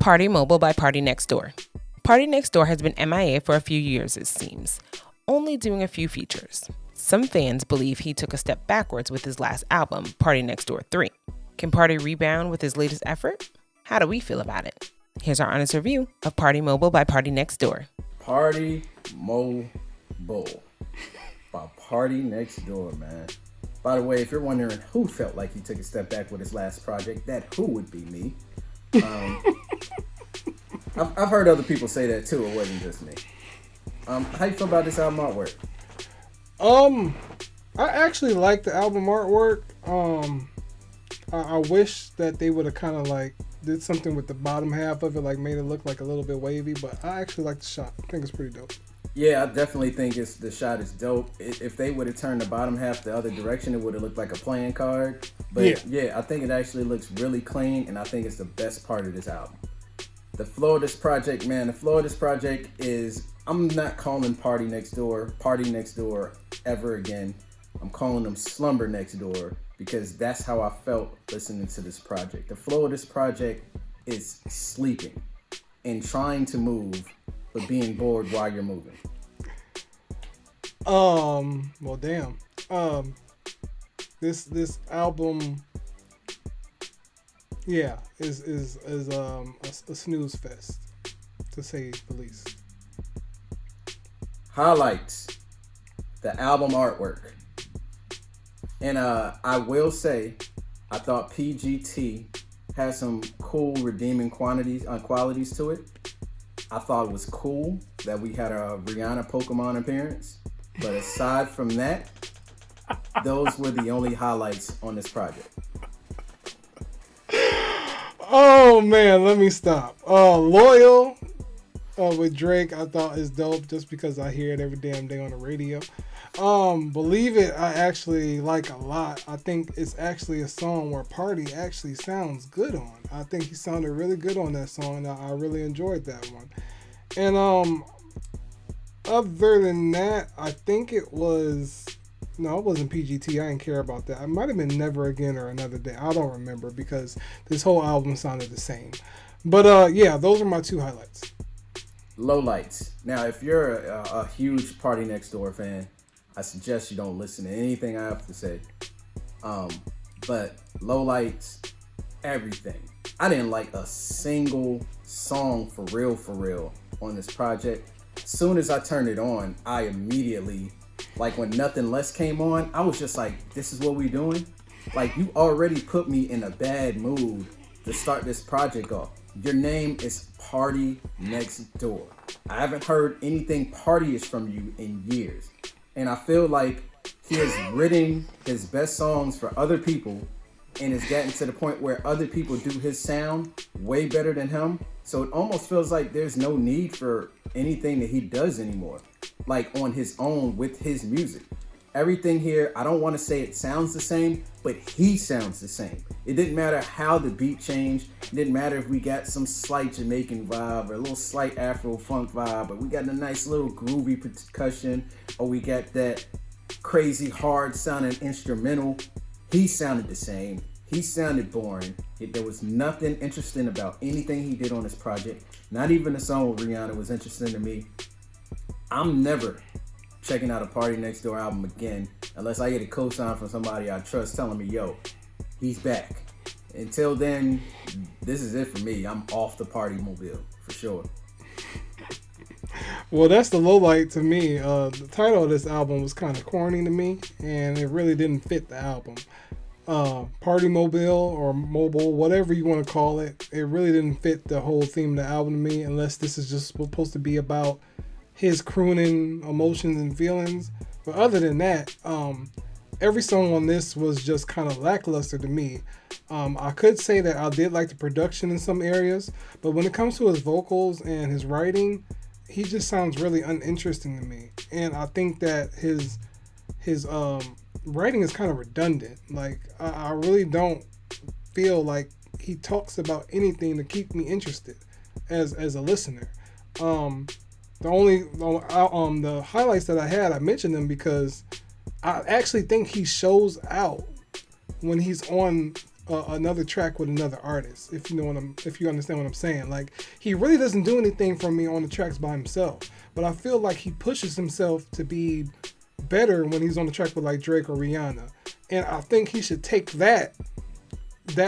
PartyMobile by PartyNextDoor. PartyNextDoor has been MIA for a few years, it seems, only doing a few features. Some fans believe he took a step backwards with his last album, PartyNextDoor 3. Can Party rebound with his latest effort? How do we feel about it? Here's our honest review of PartyMobile by PartyNextDoor. PartyMobile by PartyNextDoor, man. By the way, if you're wondering who felt like he took a step back with his last project, that who would be me. I've heard other people say that too. It wasn't just me. How you feel about this album artwork? I actually like the album artwork. I wish that they would have kind of like did something with the bottom half of it, like made it look like a little bit wavy. But I actually like the shot. I think it's pretty dope. Yeah, I definitely think the shot is dope. If they would have turned the bottom half the other direction, it would have looked like a playing card. But yeah, I think it actually looks really clean, and I think it's the best part of this album. The flow of this project, man, is, I'm not calling PartyNextDoor ever again. I'm calling them Slumber Next Door, because that's how I felt listening to this project. The flow of this project is sleeping and trying to move, but being bored while you're moving. Well, damn. This album, yeah, is a snooze fest, to say the least. Highlights: the album artwork, and I will say, I thought PGT had some cool redeeming qualities to it. I thought it was cool that we had a Rihanna Pokemon appearance, but aside from that, those were the only highlights on this project. Oh man, let me stop. Loyal with Drake, I thought is dope just because I hear it every damn day on the radio. Believe It, I actually like a lot. I think it's actually a song where Party actually sounds good on. I think he sounded really good on that song. I really enjoyed that one. And other than that, I think it wasn't PGT. I didn't care about that. It might have been Never Again or Another Day. I don't remember because this whole album sounded the same. But yeah, those are my two highlights. Lowlights. Now, if you're a huge PartyNextDoor fan, I suggest you don't listen to anything I have to say. But lowlights, everything. I didn't like a single song for real on this project. As soon as I turned it on, I immediately, like when Nothing Less came on, I was just like, this is what we doing? Like, you already put me in a bad mood to start this project off. Your name is PartyNextDoor. I haven't heard anything partyish from you in years. And I feel like he has written his best songs for other people and has gotten to the point where other people do his sound way better than him. So it almost feels like there's no need for anything that he does anymore, like on his own with his music. Everything here, I don't want to say it sounds the same, but he sounds the same. It didn't matter how the beat changed. It didn't matter if we got some slight Jamaican vibe or a little slight Afro funk vibe, but we got a nice little groovy percussion, or we got that crazy hard sounding instrumental. He sounded the same. He sounded boring. There was nothing interesting about anything he did on this project. Not even the song with Rihanna was interesting to me. I'm never checking out a PartyNextDoor album again unless I get a cosign from somebody I trust telling me, yo, he's back. Until then, this is it for me. I'm off the PartyMobile for sure. Well, that's the low light to me. The title of this album was kind of corny to me, and it really didn't fit the album. PartyMobile or mobile, whatever you want to call it, it really didn't fit the whole theme of the album to me, unless this is just supposed to be about his crooning emotions and feelings. But other than that, every song on this was just kind of lackluster to me. I could say that I did like the production in some areas, but when it comes to his vocals and his writing, he just sounds really uninteresting to me. And I think that his writing is kind of redundant. Like, I really don't feel like he talks about anything to keep me interested as a listener. The highlights that I had, I mentioned them because I actually think he shows out when he's on another track with another artist. If you understand what I'm saying. Like, he really doesn't do anything for me on the tracks by himself. But I feel like he pushes himself to be better when he's on the track with like Drake or Rihanna. And I think he should take that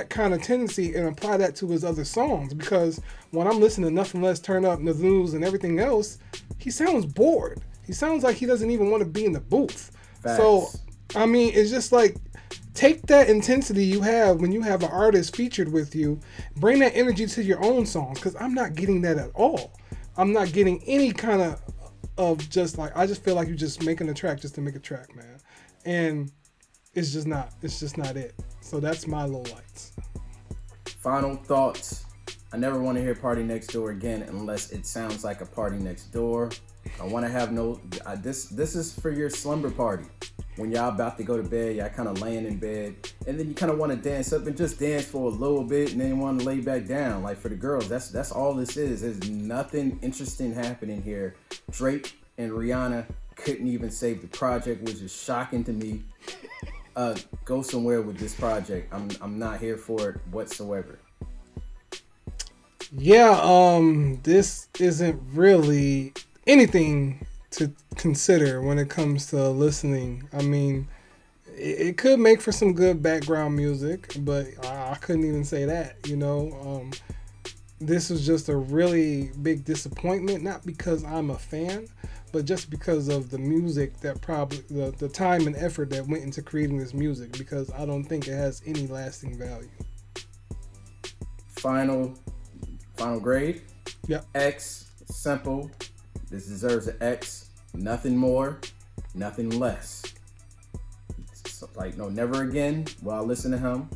kind of tendency and apply that to his other songs, because when I'm listening to Nothing Less, Turn Up, The News, and everything else, he sounds bored. He sounds like he doesn't even want to be in the booth. Facts. So, I mean, it's just like, take that intensity you have when you have an artist featured with you, bring that energy to your own songs, because I'm not getting that at all. I'm not getting any kind of just like, I just feel like you're just making a track just to make a track, man. And it's just not it. So that's my lowlights. Final thoughts. I never want to hear Party Next Door again unless it sounds like a Party Next Door. I want to have this is for your slumber party. When y'all about to go to bed, y'all kind of laying in bed, and then you kind of want to dance up and just dance for a little bit, and then you want to lay back down. Like, for the girls, that's all this is. There's nothing interesting happening here. Drake and Rihanna couldn't even save the project, which is shocking to me. Go somewhere with this project. I'm not here for it whatsoever. Yeah, this isn't really anything to consider when it comes to listening. I mean, it could make for some good background music, but I couldn't even say that, you know. This was just a really big disappointment, not because I'm a fan, but just because of the music that probably, the time and effort that went into creating this music, because I don't think it has any lasting value. Final grade? Yep. X, simple. This deserves an X. Nothing more, nothing less. So, like, no, never again will I listen to him.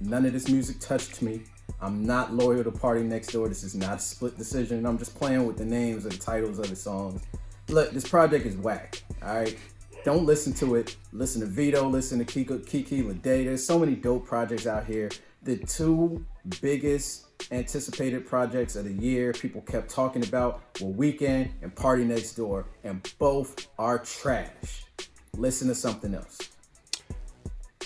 None of this music touched me. I'm not loyal to Party Next Door. This is not a split decision. I'm just playing with the names and the titles of the songs. Look, this project is whack, all right? Don't listen to it. Listen to Vito, listen to Kiki Lade. There's so many dope projects out here. The two biggest anticipated projects of the year people kept talking about were Weeknd and Party Next Door, and both are trash. Listen to something else.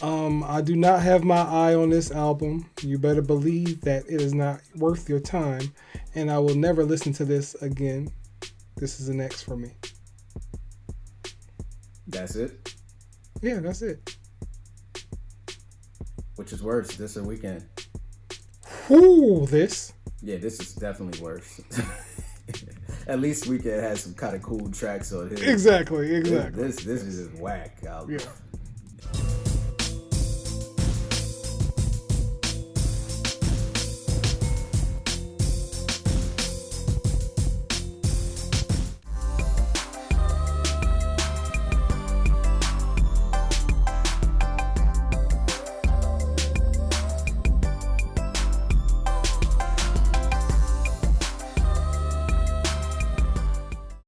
I do not have my eye on this album. You better believe that it is not worth your time, and I will never listen to this again. This is an X for me. That's it? Yeah, that's it. Which is worse, this or Weeknd? Ooh, this. Yeah, this is definitely worse. At least Weeknd has some kind of cool tracks on here. Exactly. This is just whack. Yeah.